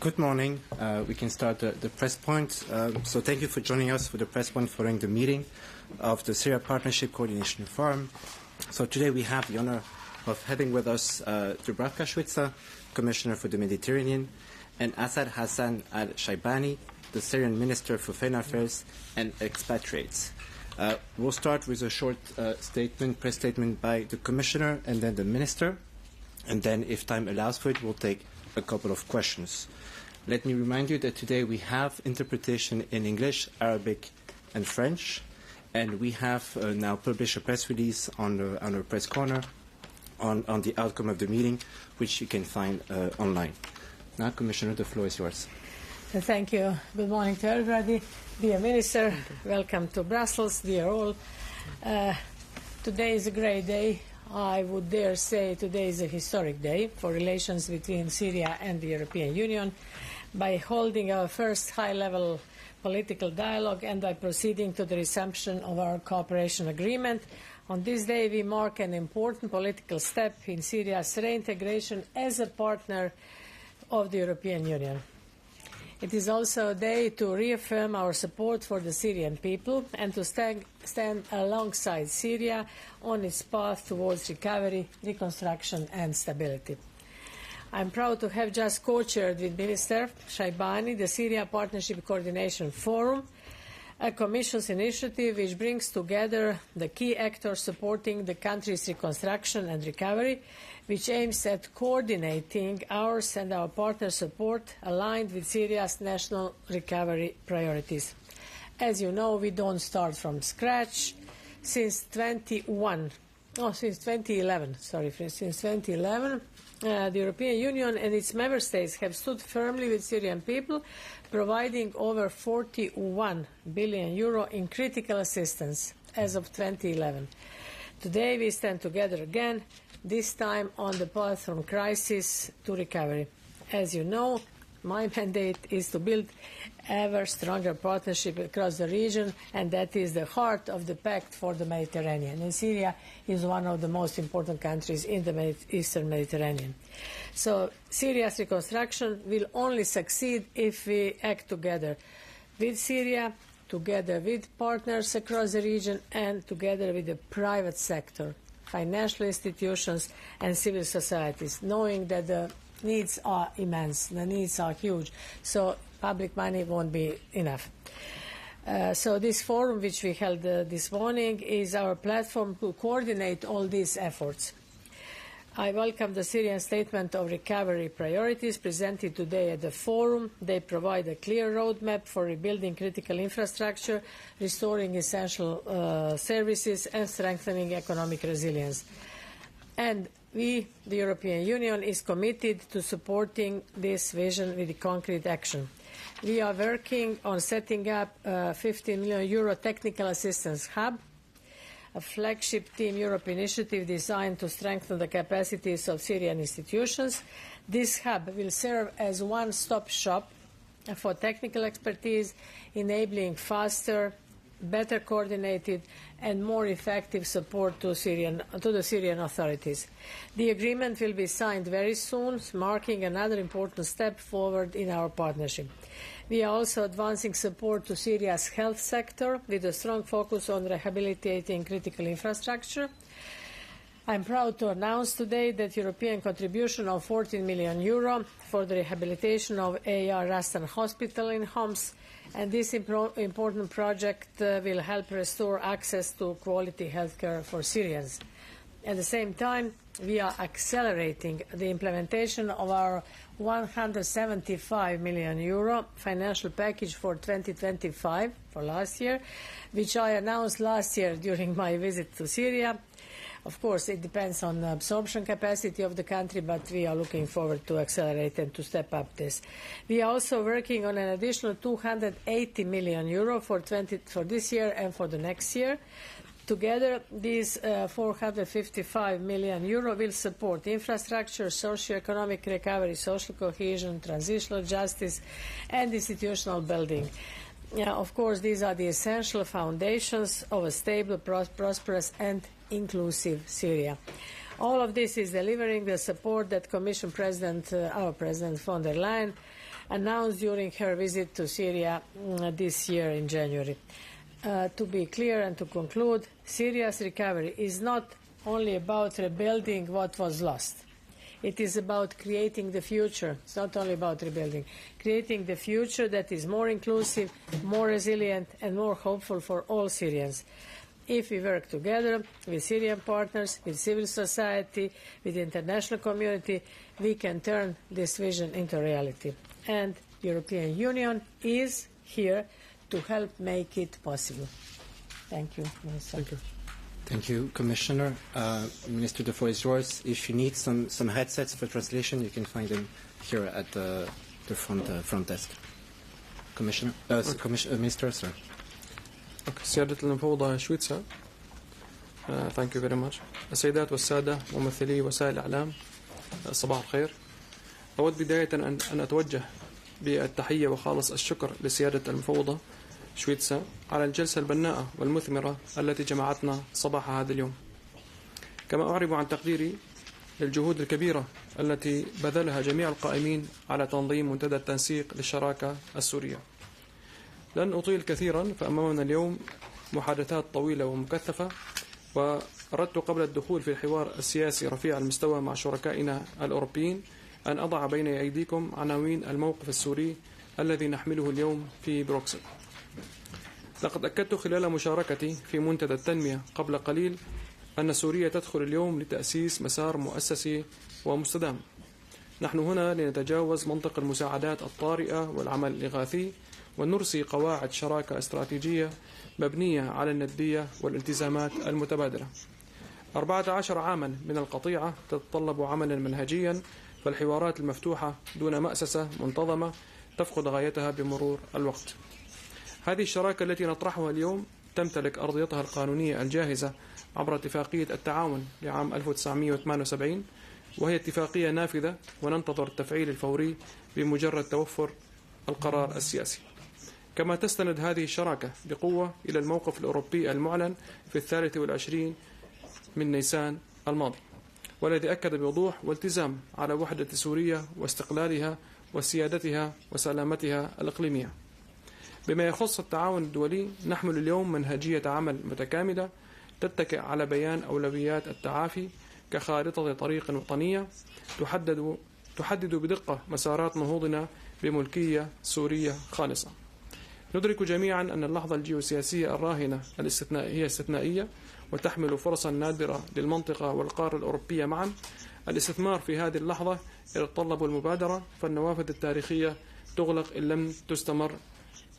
Good morning. We can start the press point. So thank you for joining us for the press point following the meeting of the Syria Partnership Coordination Forum. So today we have the honor of having with us Dubravka Šuica, Commissioner for the Mediterranean, and Asad Hassan al-Shaibani, the Syrian Minister for Foreign Affairs and Expatriates. We'll start with a short press statement by the Commissioner and then the Minister, and then if time allows for it, we'll take a couple of questions. Let me remind you that today we have interpretation in English, Arabic, and French, and we have now published a press release on our press corner on the outcome of the meeting, which you can find online. Now, Commissioner, the floor is yours. Thank you. Good morning to everybody. Dear Minister, welcome to Brussels, dear all. Today is a great day. I would dare say today is a historic day for relations between Syria and the European Union. By holding our first high-level political dialogue and by proceeding to the resumption of our cooperation agreement, on this day we mark an important political step in Syria's reintegration as a partner of the European Union. It is also a day to reaffirm our support for the Syrian people and to stand alongside Syria on its path towards recovery, reconstruction and stability. I am proud to have just co-chaired with Minister Shaibani the Syria Partnership Coordination Forum, a Commission's initiative which brings together the key actors supporting the country's reconstruction and recovery, which aims at coordinating ours and our partners' support aligned with Syria's national recovery priorities. As you know, we don't start from scratch. Since 2011, the European Union and its member states have stood firmly with Syrian people, providing over €41 billion in critical assistance as of 2011. Today we stand together again, this time on the path from crisis to recovery. As you know, my mandate is to build ever stronger partnership across the region, and that is the heart of the Pact for the Mediterranean. And Syria is one of the most important countries in the Eastern Mediterranean. So Syria's reconstruction will only succeed if we act together with Syria, together with partners across the region, and together with the private sector, financial institutions and civil societies, knowing that the needs are immense, the needs are huge, so public money won't be enough. So this forum, which we held this morning, is our platform to coordinate all these efforts. I welcome the Syrian Statement of Recovery Priorities presented today at the forum. They provide a clear roadmap for rebuilding critical infrastructure, restoring essential services, and strengthening economic resilience. And we, the European Union, is committed to supporting this vision with concrete action. We are working on setting up a €15 million technical assistance hub, a flagship Team Europe initiative designed to strengthen the capacities of Syrian institutions. This hub will serve as a one-stop shop for technical expertise, enabling faster, better coordinated and more effective support to the Syrian authorities. The agreement will be signed very soon, marking another important step forward in our partnership. We are also advancing support to Syria's health sector with a strong focus on rehabilitating critical infrastructure. I am proud to announce today that European contribution of €14 million for the rehabilitation of AR Rastan Hospital in Homs, and this important project will help restore access to quality healthcare for Syrians. At the same time, we are accelerating the implementation of our €175 million financial package for 2025, for last year, which I announced last year during my visit to Syria. Of course, it depends on the absorption capacity of the country, but we are looking forward to accelerate and to step up this. We are also working on an additional €280 million for this year and for the next year. Together, these €455 million will support infrastructure, socio-economic recovery, social cohesion, transitional justice, and institutional building. Of course, these are the essential foundations of a stable, prosperous, and inclusive Syria. All of this is delivering the support that Commission President, our President von der Leyen, announced during her visit to Syria this year in January. To be clear and to conclude, Syria's recovery is not only about rebuilding what was lost. It is about creating the future. It's not only about rebuilding. Creating the future that is more inclusive, more resilient, and more hopeful for all Syrians. If we work together with Syrian partners, with civil society, with the international community, we can turn this vision into reality. And the European Union is here to help make it possible. Thank you, Minister. Thank you. Thank you, Commissioner. Minister, the floor is yours. If you need some headsets for translation, you can find them here at the front desk. Commissioner, Minister, sir. سيادة المفوضة شويتسا. Thank you very much. السيدات والسادة ممثلي وسائل الإعلام، صباح الخير. أود بداية أن أتوجه بالتحية وخالص الشكر لسيادة المفوضة شويتسا على الجلسة البناءة والمثمرة التي جمعتنا صباح هذا اليوم. كما أعرب عن تقديري للجهود الكبيرة التي بذلها جميع القائمين على تنظيم منتدى التنسيق للشراكة السورية. لن أطيل كثيرا، فأمامنا اليوم محادثات طويلة ومكثفة، وأردت قبل الدخول في الحوار السياسي رفيع المستوى مع شركائنا الأوروبيين أن أضع بين أيديكم عناوين الموقف السوري الذي نحمله اليوم في بروكسل. لقد أكدت خلال مشاركتي في منتدى التنمية قبل قليل أن سوريا تدخل اليوم لتأسيس مسار مؤسسي ومستدام. نحن هنا لنتجاوز منطق المساعدات الطارئة والعمل الإغاثي، ونرسي قواعد شراكة استراتيجية مبنية على الندية والالتزامات المتبادلة. 14 عاما من القطيعة تتطلب عملا منهجيا، فالحوارات المفتوحة دون مأسسة منتظمة تفقد غايتها بمرور الوقت. هذه الشراكة التي نطرحها اليوم تمتلك أرضيتها القانونية الجاهزة عبر اتفاقية التعاون لعام 1978، وهي اتفاقية نافذة وننتظر التفعيل الفوري بمجرد توفر القرار السياسي. كما تستند هذه الشراكة بقوة إلى الموقف الأوروبي المعلن في 23 من نيسان الماضي، والذي أكد بوضوح والتزام على وحدة سوريا واستقلالها وسيادتها وسلامتها الإقليمية. بما يخص التعاون الدولي، نحمل اليوم منهجية عمل متكاملة تتكئ على بيان أولويات التعافي كخارطة طريق وطنية تحدد بدقة مسارات نهوضنا بملكية سورية خالصة. ندرك جميعا أن اللحظة الجيوسياسية الراهنة هي استثنائية وتحمل فرصا نادرة للمنطقة والقارة الأوروبية معا. الاستثمار في هذه اللحظة يتطلب المبادرة، فالنوافذ التاريخية تغلق إن لم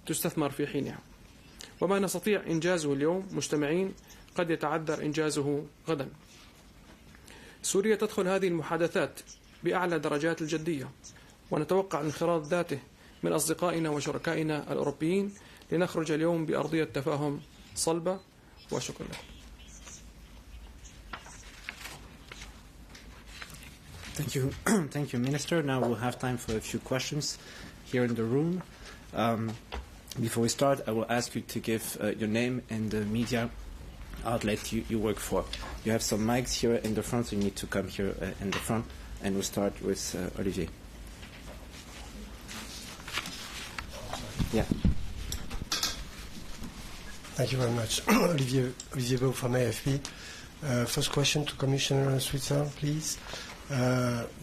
تستثمر في حينها. وما نستطيع إنجازه اليوم مجتمعين قد يتعذر إنجازه غدا. سوريا تدخل هذه المحادثات بأعلى درجات الجدية، ونتوقع انخراط ذاته من أصدقائنا وشركائنا الأوروبيين لنخرج اليوم بأرضية تفاهم صلبة. وشكرا لكم. Thank you, Minister. Now we'll have time for a few questions here in the room. Before we start, I will ask you to give your name and the media outlet you work for. You have some mics here in the front, so you need to come here in the front, and we'll start with Olivier. Yeah. Thank you very much. Olivier Beau from AFP. First question to Commissioner Switzer, please.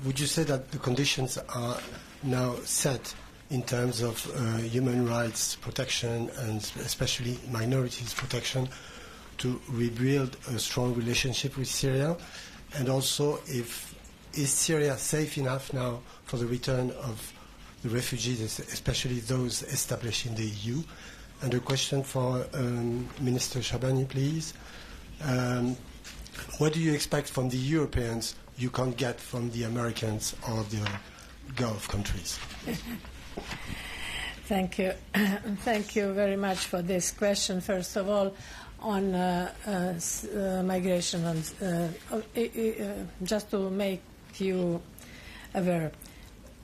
Would you say that the conditions are now set in terms of human rights protection and especially minorities protection to rebuild a strong relationship with Syria? And also, is Syria safe enough now for the return of the refugees, especially those established in the EU? And a question for Minister Shabani, please. What do you expect from the Europeans you can't get from the Americans or the Gulf countries? Thank you. Thank you very much for this question. First of all, on migration, just to make you aware,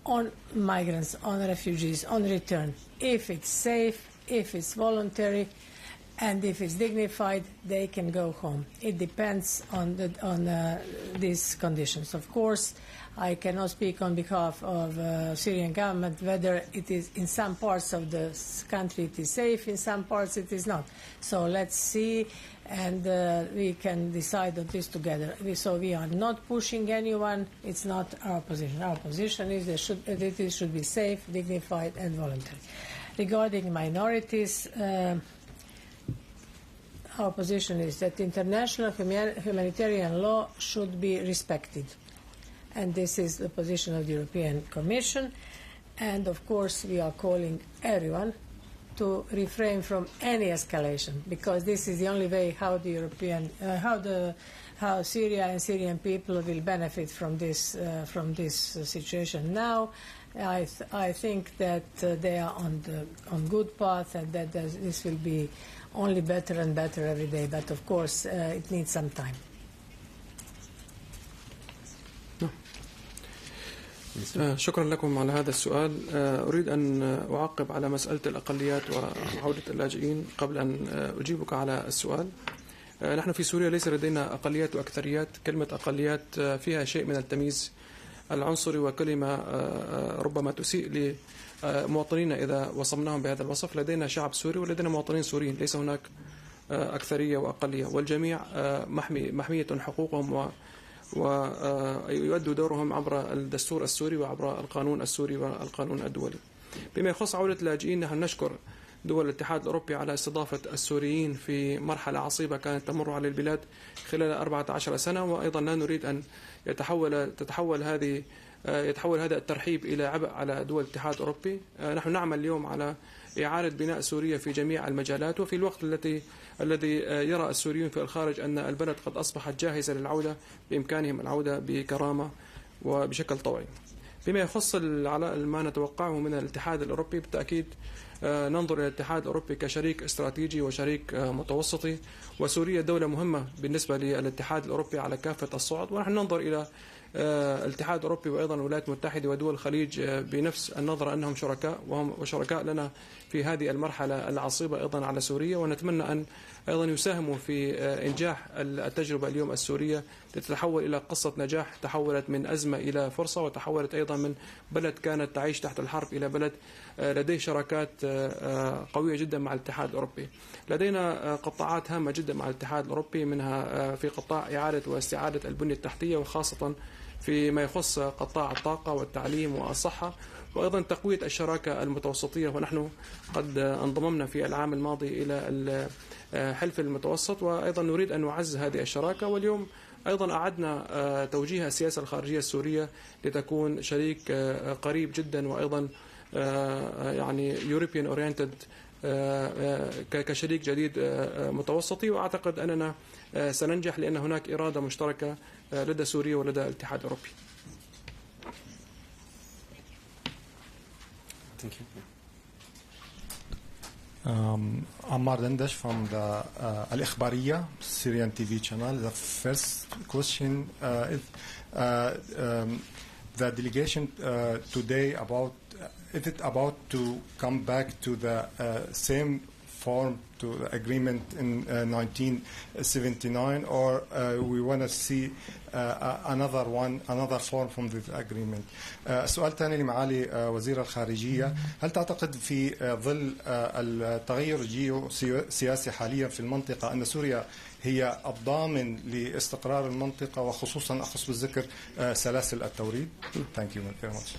on migrants, on refugees, on return, if it's safe, if it's voluntary, and if it's dignified, they can go home. It depends on these conditions. Of course, I cannot speak on behalf of Syrian government whether it is in some parts of the country it is safe, in some parts it is not. So let's see, and we can decide on this together. So we are not pushing anyone. It's not our position. Our position is that it should be safe, dignified, and voluntary. Regarding minorities, our position is that international humanitarian law should be respected. And this is the position of the European Commission. And of course, we are calling everyone to refrain from any escalation, because this is the only way how how Syria and Syrian people will benefit from this situation now. I think that they are on good path, and that this will be only better and better every day. But of course, it needs some time. شكرا لكم على هذا السؤال. أريد أن أعقب على مسألة الأقليات وعودة اللاجئين قبل أن أجيبك على السؤال. نحن في سوريا ليس لدينا أقليات وأكثريات. كلمة أقليات فيها شيء من التمييز العنصري، وكلمة ربما تسيء لمواطنينا إذا وصمناهم بهذا الوصف. لدينا شعب سوري ولدينا مواطنين سوريين، ليس هناك أكثرية وأقلية، والجميع محمية حقوقهم ويؤدوا دورهم عبر الدستور السوري وعبر القانون السوري والقانون الدولي. بما يخص عودة اللاجئين، نحن نشكر دول الاتحاد الأوروبي على استضافة السوريين في مرحلة عصيبة كانت تمر على البلاد خلال 14 سنة، وأيضا لا نريد أن يتحول هذا الترحيب إلى عبء على دول الاتحاد الأوروبي. نحن نعمل اليوم على إعادة بناء سوريا في جميع المجالات، وفي الوقت الذي يرى السوريون في الخارج أن البلد قد أصبحت جاهزة للعودة، بإمكانهم العودة بكرامة وبشكل طوعي. بما يخص ما نتوقعه من الاتحاد الأوروبي، بالتأكيد ننظر إلى الاتحاد الأوروبي كشريك استراتيجي وشريك متوسطي، وسوريا دولة مهمة بالنسبة للاتحاد الأوروبي على كافة الصعد، ونحن ننظر إلى الاتحاد الأوروبي وأيضا الولايات المتحدة ودول الخليج بنفس النظرة أنهم شركاء، وهم شركاء لنا في هذه المرحلة العصيبة أيضا على سوريا، ونتمنى أن أيضا يساهموا في إنجاح التجربة اليوم السورية لتتحول إلى قصة نجاح تحولت من أزمة إلى فرصة، وتحولت أيضا من بلد كانت تعيش تحت الحرب إلى بلد لديه شراكات قوية جدا مع الاتحاد الأوروبي. لدينا قطاعات هامة جدا مع الاتحاد الأوروبي، منها في قطاع إعادة واستعادة البنية التحتية، وخاصة فيما يخص قطاع الطاقة والتعليم والصحة، وأيضا تقوية الشراكة المتوسطية، ونحن قد انضممنا في العام الماضي إلى حلف المتوسط، وأيضا نريد أن نعزز هذه الشراكة. واليوم أيضا أعدنا توجيه السياسة الخارجية السورية لتكون شريك قريب جدا، وأيضا يعني European oriented كشريك جديد متوسطي، وأعتقد أننا سننجح لأن هناك إرادة مشتركة لدى سوريا ولدى الاتحاد الأوروبي. Thank you. Ammar Dendesh from the Al-Ikhbariya Syrian TV channel. The first question is the delegation today is it about to come back to the same form to the agreement in 1979, or we want to see another form from the agreement. سؤال ثاني لمعالي وزير الخارجية، هل تعتقد في ظل التغير الجيوسياسي حاليا في المنطقة أن سوريا هي الضامن لاستقرار المنطقة، وخصوصا أخص بالذكر سلاسل التوريد؟ Thank you very much.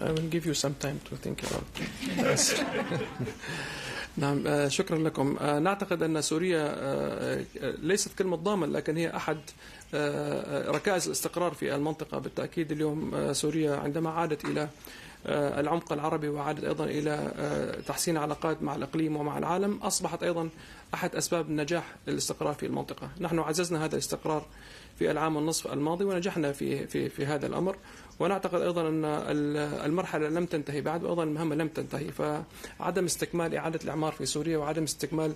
I will give you some time to think about this. نعم، شكرا لكم. نعتقد أن سوريا ليست كلمة ضامن، لكن هي أحد ركائز الاستقرار في المنطقة. بالتأكيد اليوم سوريا عندما عادت إلى العمق العربي وعادت أيضا إلى تحسين علاقات مع الإقليم ومع العالم، أصبحت أيضا أحد أسباب النجاح للاستقرار في المنطقة. نحن عززنا هذا الاستقرار في العام والنصف الماضي ونجحنا في هذا الأمر، ونعتقد أيضا أن المرحلة لم تنتهي بعد، وأيضا المهمة لم تنتهي. فعدم استكمال إعادة الإعمار في سوريا، وعدم استكمال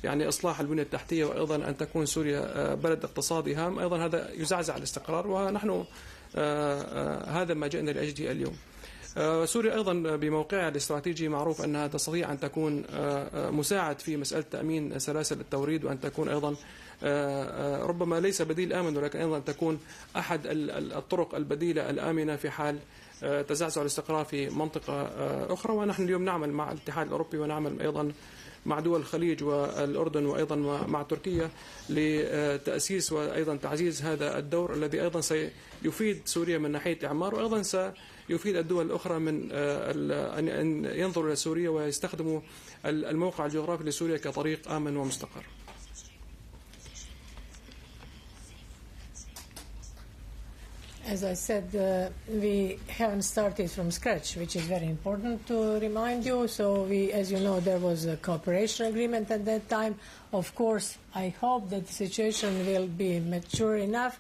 يعني إصلاح البنية التحتية، وأيضا أن تكون سوريا بلد اقتصادي هام، أيضا هذا يزعزع الاستقرار، ونحن هذا ما جئنا لأجله اليوم. سوريا أيضا بموقعها الاستراتيجي معروف أنها تستطيع أن تكون مساعد في مسألة تأمين سلاسل التوريد، وأن تكون أيضا ربما ليس بديل آمن، ولكن أيضا تكون أحد الطرق البديلة الآمنة في حال تزعزع الاستقرار في منطقة أخرى. ونحن اليوم نعمل مع الاتحاد الأوروبي ونعمل أيضا مع دول الخليج والأردن وأيضا مع تركيا لتأسيس وأيضا تعزيز هذا الدور الذي أيضا سيفيد سوريا من ناحية إعمار، وأيضا سيفيد الدول الأخرى من أن ينظروا إلى سوريا ويستخدموا الموقع الجغرافي لسوريا كطريق آمن ومستقر. As I said, we haven't started from scratch, which is very important to remind you. So as you know, there was a cooperation agreement at that time. Of course, I hope that the situation will be mature enough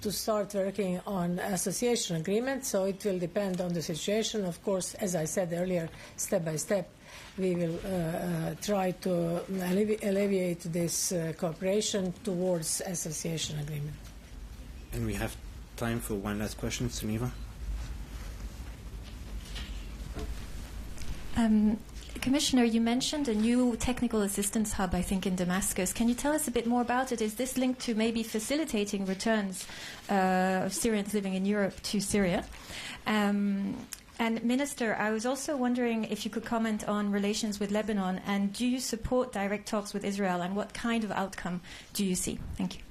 to start working on association agreement. So it will depend on the situation. Of course, as I said earlier, step by step, we will try to alleviate this cooperation towards association agreement. And we have time for one last question. Sunniva? Commissioner, you mentioned a new technical assistance hub, I think, in Damascus. Can you tell us a bit more about it? Is this linked to maybe facilitating returns of Syrians living in Europe to Syria? And Minister, I was also wondering if you could comment on relations with Lebanon, and do you support direct talks with Israel, and what kind of outcome do you see? Thank you.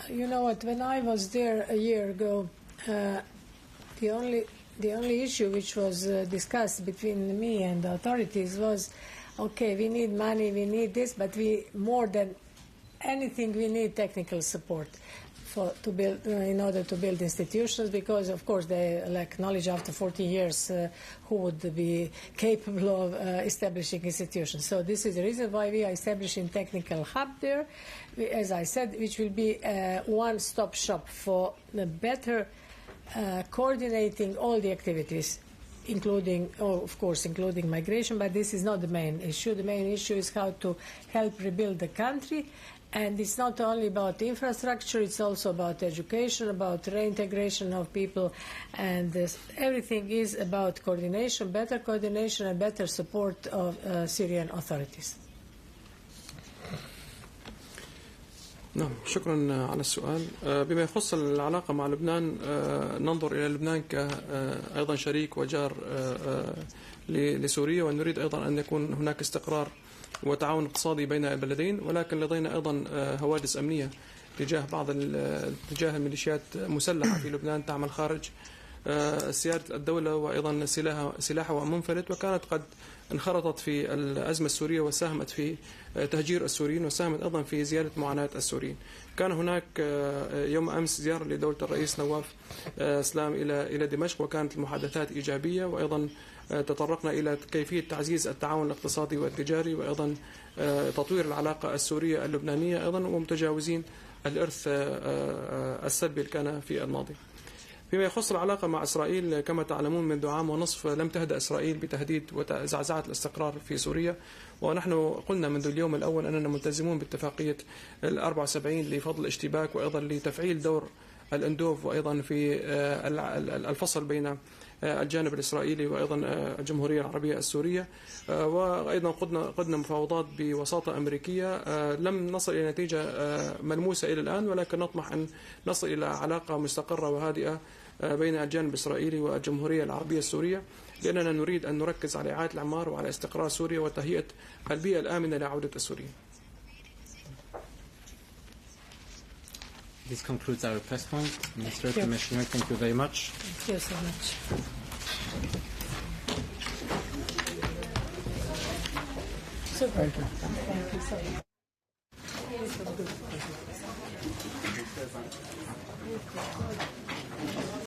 You know what? When I was there a year ago, the only issue which was discussed between me and the authorities was, okay, we need money, we need this, but we more than anything we need technical support to build in order to build institutions, because of course they acknowledge after 40 years who would be capable of establishing institutions. So this is the reason why we are establishing technical hub there, as I said, which will be a one-stop shop for the better coordinating all the activities, including migration, but this is not the main issue. The main issue is how to help rebuild the country. And it's not only about infrastructure, it's also about education, about reintegration of people, and everything is about coordination, better coordination and better support of Syrian authorities. نعم، شكرا على السؤال. بما يخص العلاقة مع لبنان، ننظر إلى لبنان كأيضا شريك وجار لسوريا، ونريد أيضا أن يكون هناك استقرار وتعاون اقتصادي بين البلدين، ولكن لدينا أيضا هواجس أمنية تجاه تجاه الميليشيات مسلحة في لبنان تعمل خارج سيادة الدولة، وأيضا سلاحها منفلت، وكانت قد انخرطت في الأزمة السورية وساهمت في تهجير السوريين، وساهمت أيضا في زيادة معاناة السوريين. كان هناك يوم أمس زيارة لدولة الرئيس نواف سلام إلى دمشق، وكانت المحادثات إيجابية، وأيضا تطرقنا إلى كيفية تعزيز التعاون الاقتصادي والتجاري، وأيضا تطوير العلاقة السورية اللبنانية أيضا، ومتجاوزين الإرث السلبي اللي كان في الماضي. فيما يخص العلاقة مع إسرائيل، كما تعلمون منذ عام ونصف لم تهدأ إسرائيل بتهديد وزعزعة الاستقرار في سوريا، ونحن قلنا منذ اليوم الأول أننا ملتزمون باتفاقية 74 لفضل الاشتباك، وأيضا لتفعيل دور الأندوف، وأيضا في الفصل بين الجانب الإسرائيلي وأيضا الجمهورية العربية السورية، وأيضا قدنا مفاوضات بوساطة أمريكية. لم نصل إلى نتيجة ملموسة إلى الآن، ولكن نطمح أن نصل إلى علاقة مستقرة وهادئة بين الجانب الإسرائيلي والجمهورية العربية السورية، لأننا نريد أن نركز على إعادة الإعمار وعلى استقرار سوريا وتهيئة البيئة الآمنة لعودة السوريين. This concludes our press point. Mr. Commissioner, thank you very much. Thank you so much. Super. Thank you. Thank you so much.